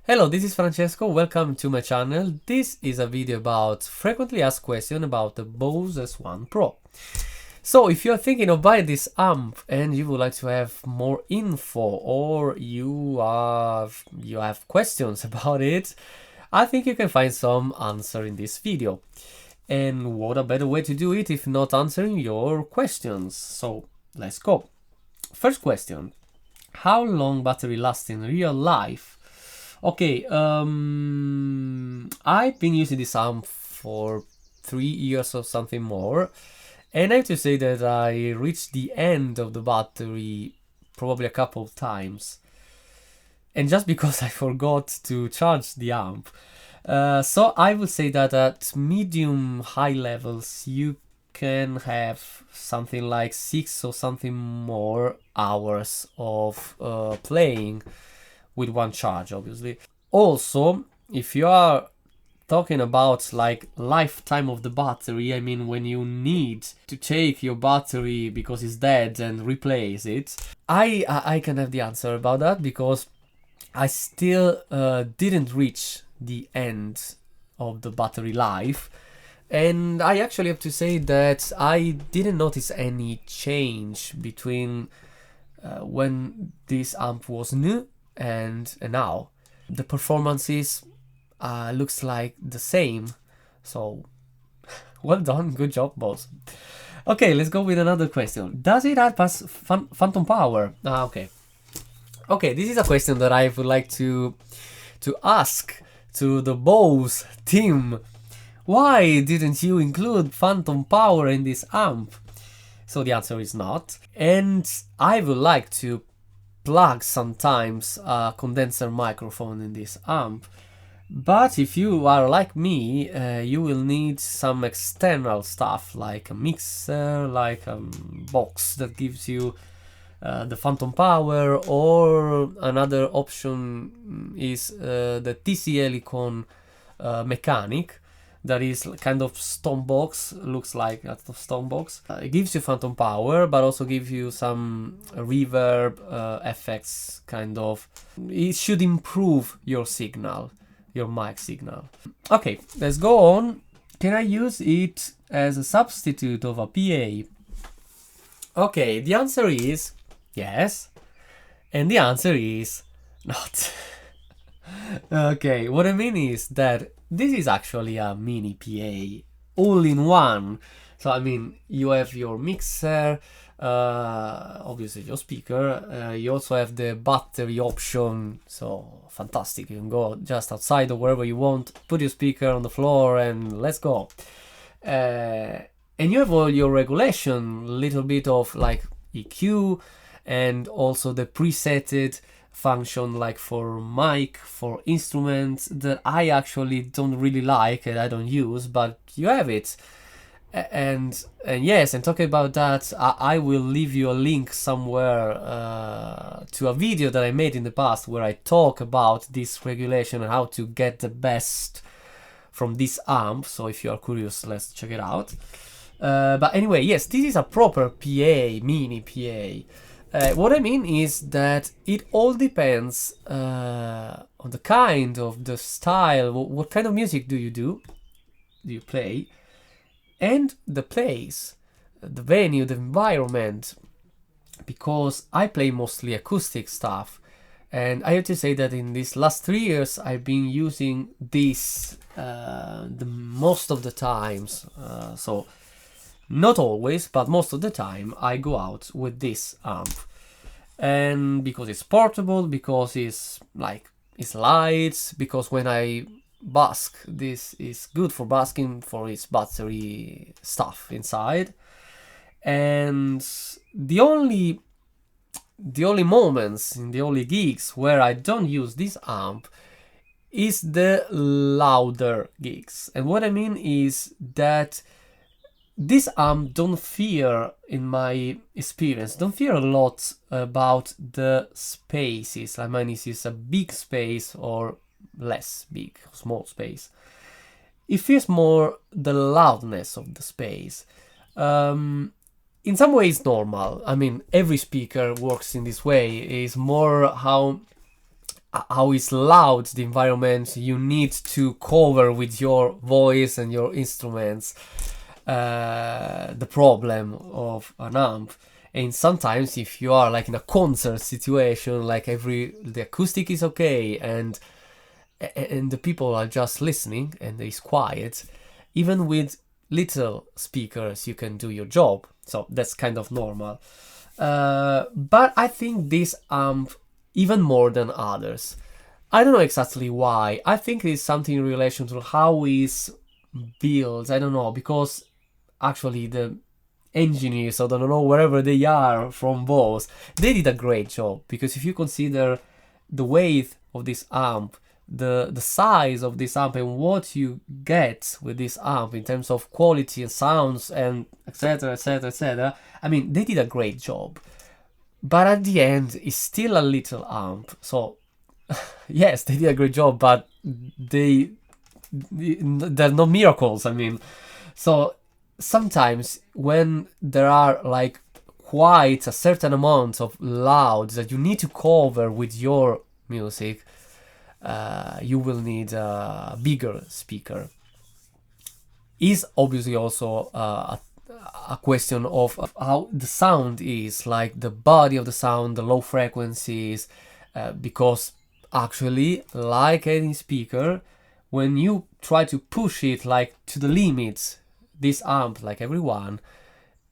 Hello, this is Francesco, welcome to my channel. This is a video about frequently asked questions about the Bose S1 Pro. So if you're thinking of buying this amp and you would like to have more info or you have questions about it, I think you can find some answer in this video. And what a better way to do it if not answering your questions. So let's go. First question, how long battery lasts in real life? Okay, I've been using this amp for 3 years or something more, and I have to say that I reached the end of the battery probably a couple of times, and just because I forgot to charge the amp. So I would say that at medium high levels you can have something like 6 or something more hours of playing with one charge, obviously. Also, if you are talking about like lifetime of the battery, I mean when you need to take your battery because it's dead and replace it, I can have the answer about that because I still didn't reach the end of the battery life, and I actually have to say that I didn't notice any change between when this amp was new and now. The performances looks like the same, so well done, good job, boss. Okay, let's go with another question. Does it have phantom power? Okay, this is a question that I would like to ask to the Bose team. Why didn't you include phantom power in this amp? So the answer is not, and I would like to plug sometimes a condenser microphone in this amp, but if you are like me, you will need some external stuff like a mixer, like a box that gives you the phantom power, or another option is the TC-Helicon mechanic. That is kind of stone box, looks like a stone box. It gives you phantom power, but also gives you some reverb effects, kind of. It should improve your signal, your mic signal. Okay, let's go on. Can I use it as a substitute of a PA? Okay, the answer is yes, and the answer is not. Okay, what I mean is that this is actually a mini PA, all in one. So I mean, you have your mixer, obviously your speaker, you also have the battery option, so fantastic. You can go just outside or wherever you want, put your speaker on the floor and let's go. And you have all your regulation, little bit of like EQ, and also the presetted function like for mic, for instruments, that I actually don't really like and I don't use, but you have it. And yes, and talking about that, I will leave you a link somewhere to a video that I made in the past where I talk about this regulation and how to get the best from this amp. So if you are curious, let's check it out. But anyway, yes, this is a proper PA, mini PA. What I mean is that it all depends on the kind of the style, what kind of music do you play, and the place, the venue, the environment, because I play mostly acoustic stuff, and I have to say that in these last 3 years I've been using this the most of the times, so not always, but most of the time I go out with this amp. And because it's portable, because it's light, because when I busk, this is good for busking for its battery stuff inside. And the only moments, in the only gigs where I don't use this amp is the louder gigs. And what I mean is that this amp don't fear, in my experience, don't fear a lot about the spaces. I mean, is this a big space or less big, small space? It feels more the loudness of the space. In some ways normal. I mean, every speaker works in this way. It's more how how is loud the environment you need to cover with your voice and your instruments, the problem of an amp. And sometimes if you are like in a concert situation, like the acoustic is okay and the people are just listening and it's quiet, even with little speakers you can do your job. So that's kind of normal. But I think this amp even more than others. I don't know exactly why. I think it's something in relation to how it's built. I don't know, because actually the engineers, I don't know, wherever they are from Bose, they did a great job. Because if you consider the weight of this amp, the size of this amp, and what you get with this amp in terms of quality and sounds and etc etc etc, I mean, they did a great job. But at the end, it's still a little amp. So yes, they did a great job, but they're no miracles. I mean, so sometimes when there are like quite a certain amount of loud that you need to cover with your music, you will need a bigger speaker. Is obviously also a question of how the sound is, like the body of the sound, the low frequencies, because actually, like any speaker, when you try to push it like to the limits, this amp, like everyone,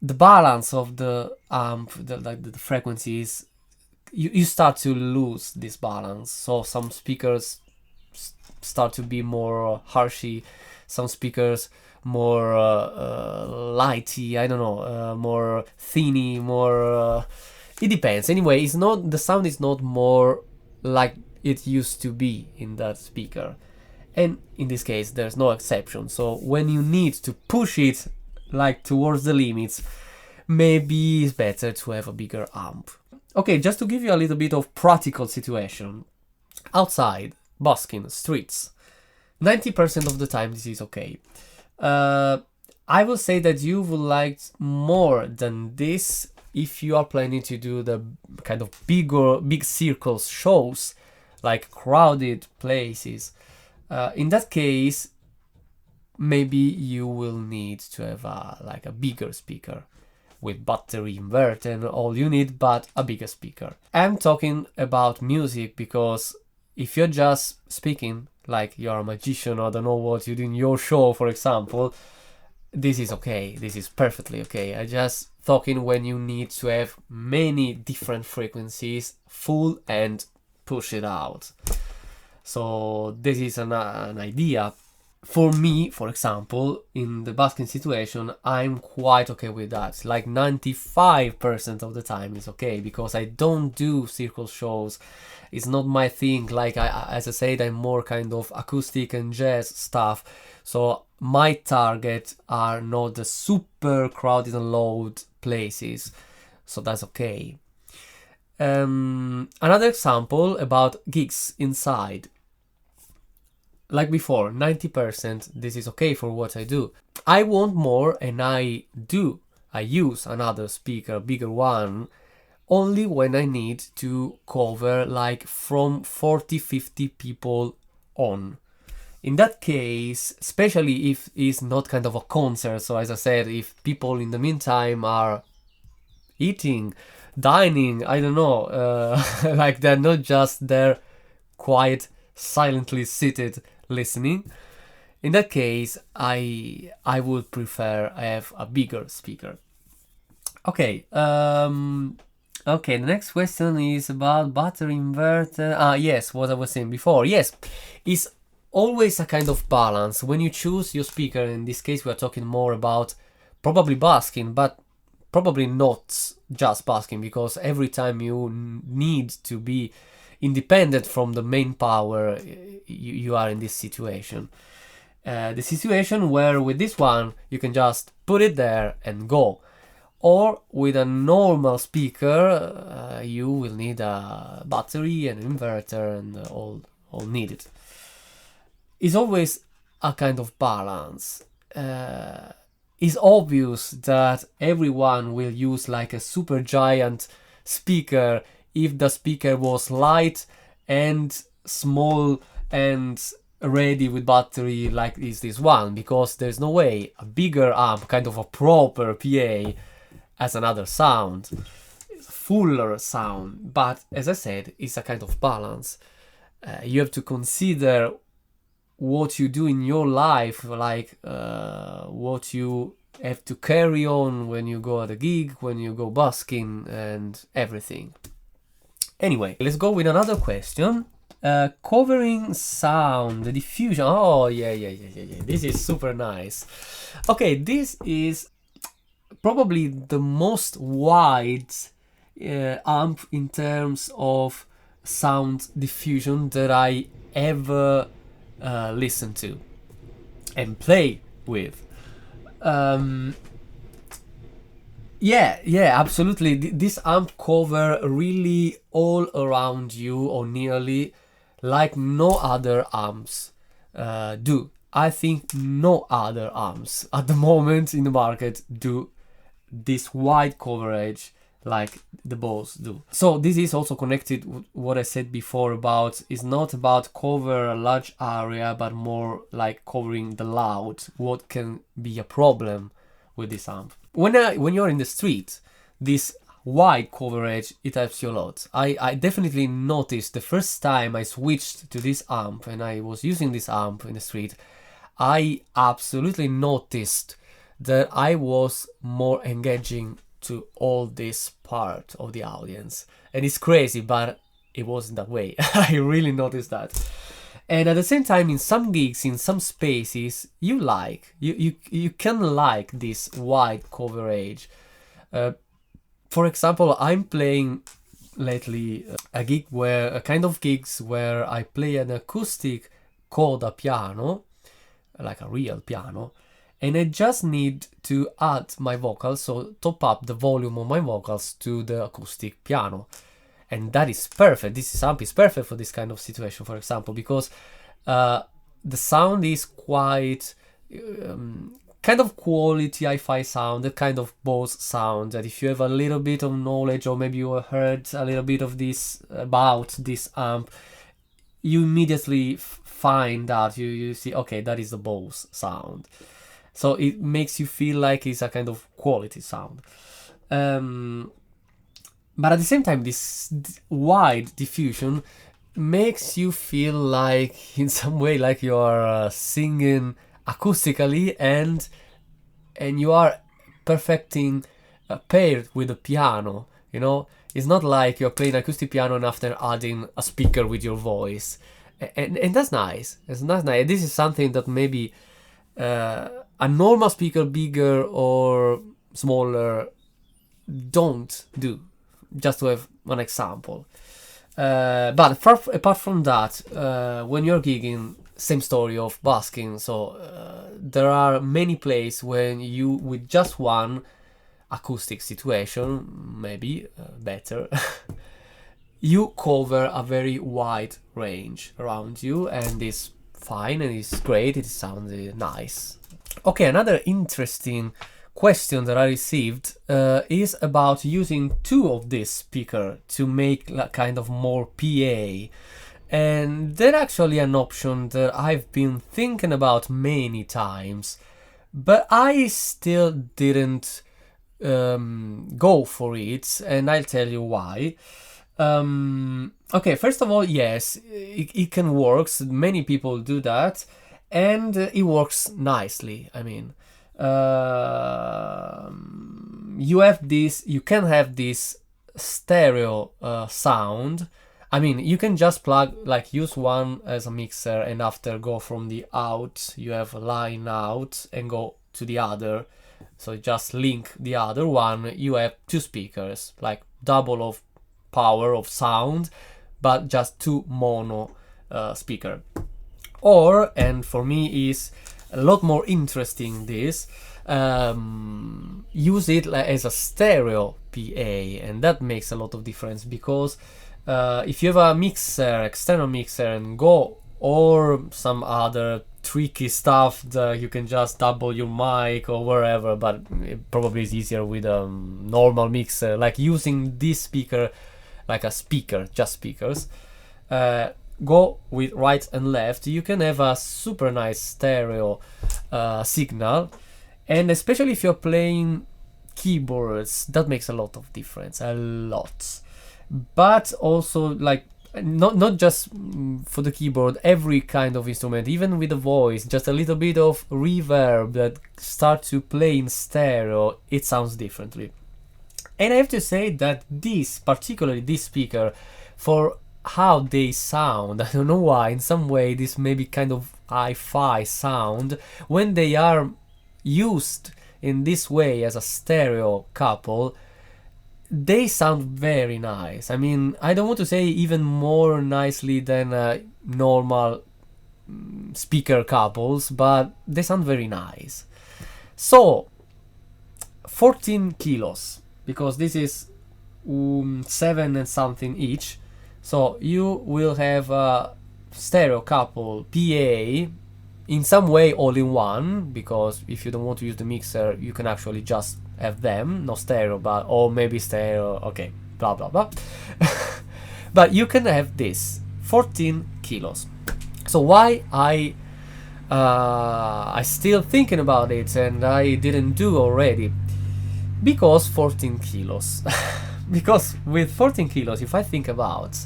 the balance of the amp, the frequencies, you start to lose this balance. So some speakers start to be more harshy, some speakers more lighty, I don't know, more thinny, more it depends. Anyway, it's not, the sound is not more like it used to be in that speaker, and in this case there's no exception. So when you need to push it like towards the limits, maybe it's better to have a bigger amp. Okay, just to give you a little bit of practical situation, outside, busking, streets, 90% of the time this is okay. I will say that you would like more than this if you are planning to do the kind of big circles shows, like crowded places. In that case, maybe you will need to have like a bigger speaker with battery inverter and all you need, but a bigger speaker. I'm talking about music because if you're just speaking like you're a magician, or I don't know what you do in your show, for example, this is okay. This is perfectly okay. I just talking when you need to have many different frequencies full and push it out. So this is an idea. For me, for example, in the busking situation, I'm quite okay with that. Like 95% of the time is okay, because I don't do circle shows. It's not my thing. Like as I said, I'm more kind of acoustic and jazz stuff. So my target are not the super crowded and loud places. So that's okay. Another example about gigs inside. Like before, 90% this is okay for what I do. I want more, and I use another speaker, bigger one, only when I need to cover like from 40-50 people on. In that case, especially if it's not kind of a concert, so as I said, if people in the meantime are eating, dining, I don't know, like they're not just there quiet, silently seated listening, in that case I would prefer I have a bigger speaker. Okay, okay, the next question is about battery inverter. Yes, what I was saying before. Yes, it's always a kind of balance when you choose your speaker. In this case we are talking more about probably busking, but probably not just busking, because every time you need to be independent from the main power, you are in this situation. The situation where with this one you can just put it there and go, or with a normal speaker you will need a battery and inverter and all needed. It's always a kind of balance. It's obvious that everyone will use like a super giant speaker if the speaker was light and small and ready with battery like is this one, because there's no way a bigger amp, kind of a proper PA, has another sound, fuller sound. But as I said, it's a kind of balance. You have to consider what you do in your life, like what you have to carry on when you go at a gig, when you go busking, and everything. Anyway, let's go with another question. Covering sound, the diffusion. Oh, yeah. This is super nice. Okay, this is probably the most wide amp in terms of sound diffusion that I ever listen to and play with. Yeah, absolutely. This amp cover really all around you, or nearly, like no other amps do. I think no other amps at the moment in the market do this wide coverage like the Bose do. So this is also connected with what I said before about, it's not about cover a large area, but more like covering the loud, what can be a problem with this amp. When you're in the street, this wide coverage, it helps you a lot. I definitely noticed the first time I switched to this amp and I was using this amp in the street, I absolutely noticed that I was more engaging to all this part of the audience. And it's crazy, but it wasn't that way. I really noticed that. And at the same time, in some gigs, in some spaces, you can like this wide coverage. For example, I'm playing lately a kind of gigs where I play an acoustic coda piano, like a real piano, and I just need to add my vocals, so top up the volume of my vocals to the acoustic piano. And that is perfect. This amp is perfect for this kind of situation, for example, because the sound is quite kind of quality hi-fi sound, the kind of Bose sound that if you have a little bit of knowledge, or maybe you heard a little bit of this about this amp, you immediately find out, you see, okay, that is the Bose sound. So it makes you feel like it's a kind of quality sound. But at the same time, this wide diffusion makes you feel like, in some way, like you are singing acoustically, and you are perfecting paired with the piano. You know, it's not like you're playing acoustic piano and after adding a speaker with your voice, and that's nice. It's not nice. This is something that maybe a normal speaker, bigger or smaller, don't do. Just to have one example. But apart from that, when you're gigging, same story of busking. So there are many places when you, with just one acoustic situation, maybe better, you cover a very wide range around you, and it's fine and it's great. It sounds nice. Okay, another interesting question that I received is about using two of this speaker to make kind of more PA, and that's actually an option that I've been thinking about many times, but I still didn't go for it, and I'll tell you why. Okay, first of all, yes, it can work. Many people do that, and it works nicely. I mean, you can have this stereo sound. I mean, you can just use one as a mixer, and after go from the out, you have a line out and go to the other. So just link the other one, you have two speakers, like double of power of sound, but just two mono speaker. Or, and for me is a lot more interesting, this use it as a stereo PA, and that makes a lot of difference, because if you have a mixer, external mixer, and go, or some other tricky stuff that you can just double your mic or wherever, but it probably is easier with a normal mixer, like using this speaker like a speaker, just speakers. go with right and left, you can have a super nice stereo signal. And especially if you're playing keyboards, that makes a lot of difference, a lot. But also, like, not just for the keyboard, every kind of instrument, even with the voice, just a little bit of reverb that start to play in stereo, it sounds differently. And I have to say that particularly this speaker, for how they sound, I don't know why, in some way this maybe kind of hi-fi sound, when they are used in this way as a stereo couple, they sound very nice. I mean, I don't want to say even more nicely than normal speaker couples, but they sound very nice. So 14 kilos, because this is 7 and something each, so you will have a stereo couple PA in some way all in one, because if you don't want to use the mixer, you can actually just have them, no stereo, but or maybe stereo, okay, blah blah blah. But you can have this 14 kilos. So why I still thinking about it and I didn't do already? Because 14 kilos. Because with 14 kilos, if I think about,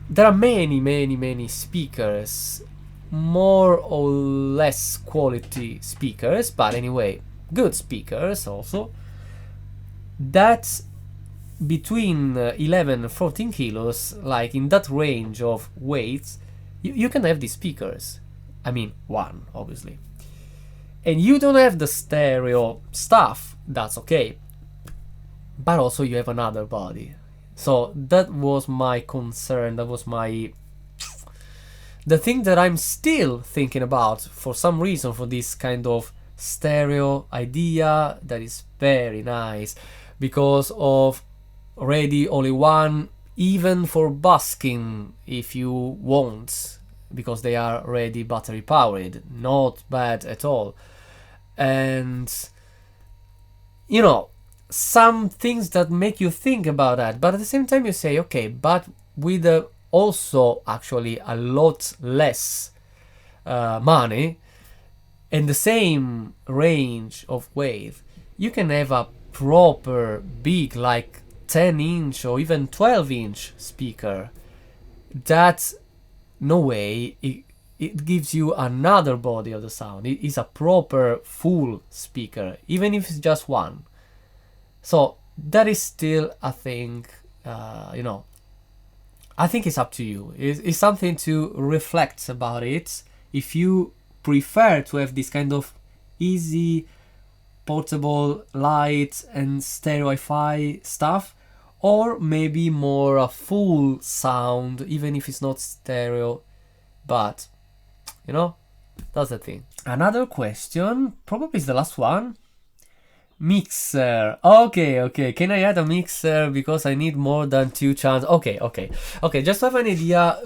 there are many speakers, more or less quality speakers, but anyway, good speakers also, that between 11 and 14 kilos, like in that range of weights, you can have these speakers. I mean, one, obviously. And you don't have the stereo stuff, that's okay. But also you have another body. So that was my concern, that was the thing that I'm still thinking about for some reason, for this kind of stereo idea that is very nice, because of already only one, even for busking if you want, because they are already battery powered, not bad at all. And you know, some things that make you think about that, but at the same time you say, okay, but with also actually a lot less money and the same range of weight, you can have a proper big, like 10-inch or even 12-inch speaker that, no way, it gives you another body of the sound. It is a proper full speaker, even if it's just one. So that is still a thing, you know, I think it's up to you. It's something to reflect about it. If you prefer to have this kind of easy, portable, light and stereo hi-fi stuff, or maybe more a full sound, even if it's not stereo, but you know, that's the thing. Another question, probably is the last one. Mixer. Okay. Can I add a mixer because I need more than 2 channels? Okay. Just to have an idea,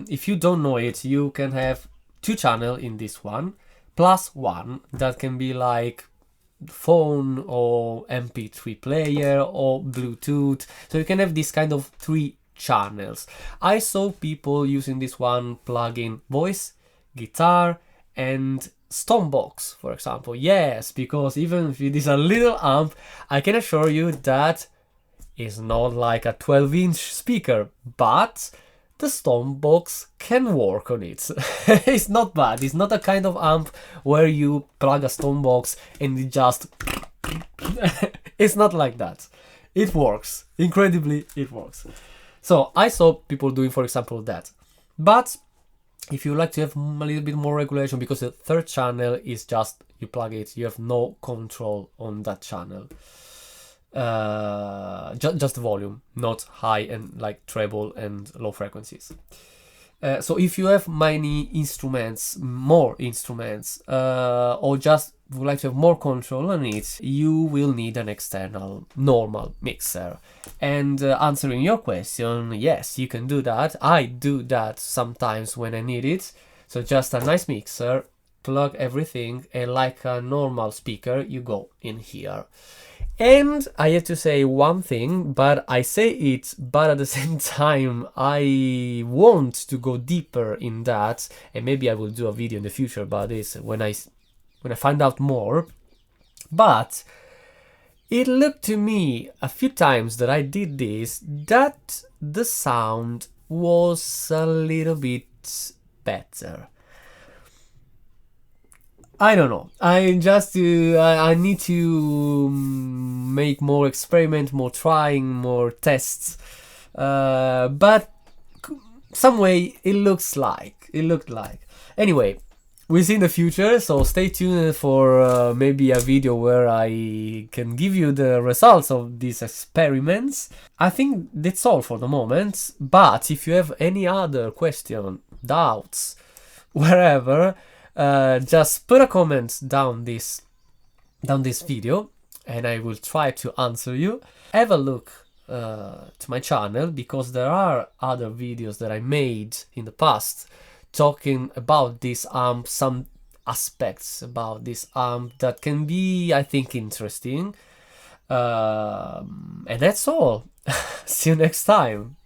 if you don't know it, you can have 2 channels in this one, plus one that can be like phone or MP3 player or Bluetooth. So you can have this kind of 3 channels. I saw people using this one plug-in voice, guitar, and Stonebox, for example. Yes, because even if it is a little amp, I can assure you that it's not like a 12-inch speaker, but the Stonebox can work on it. It's not bad. It's not a kind of amp where you plug a Stonebox and it just... It's not like that. It works. Incredibly, it works. So I saw people doing, for example, that. But if you like to have a little bit more regulation, because the 3rd channel is just, you plug it, you have no control on that channel. Just the volume, not high and like treble and low frequencies. So if you have many instruments, more instruments, or just would like to have more control on it, you will need an external normal mixer. And answering your question, yes, you can do that. I do that sometimes when I need it. So just a nice mixer, plug everything, and like a normal speaker, you go in here. And I have to say one thing, but I say it, but at the same time, I want to go deeper in that, and maybe I will do a video in the future about this when I find out more. But it looked to me a few times that I did this that the sound was a little bit better. I don't know. I need to make more experiment, more trying, more tests. But some way it looked like. Anyway, we'll see in the future, so stay tuned for maybe a video where I can give you the results of these experiments. I think that's all for the moment, but if you have any other question, doubts, wherever, just put a comment down this video and I will try to answer you. Have a look to my channel, because there are other videos that I made in the past talking about this amp, some aspects about this amp that can be, I think, interesting. And that's all. See you next time.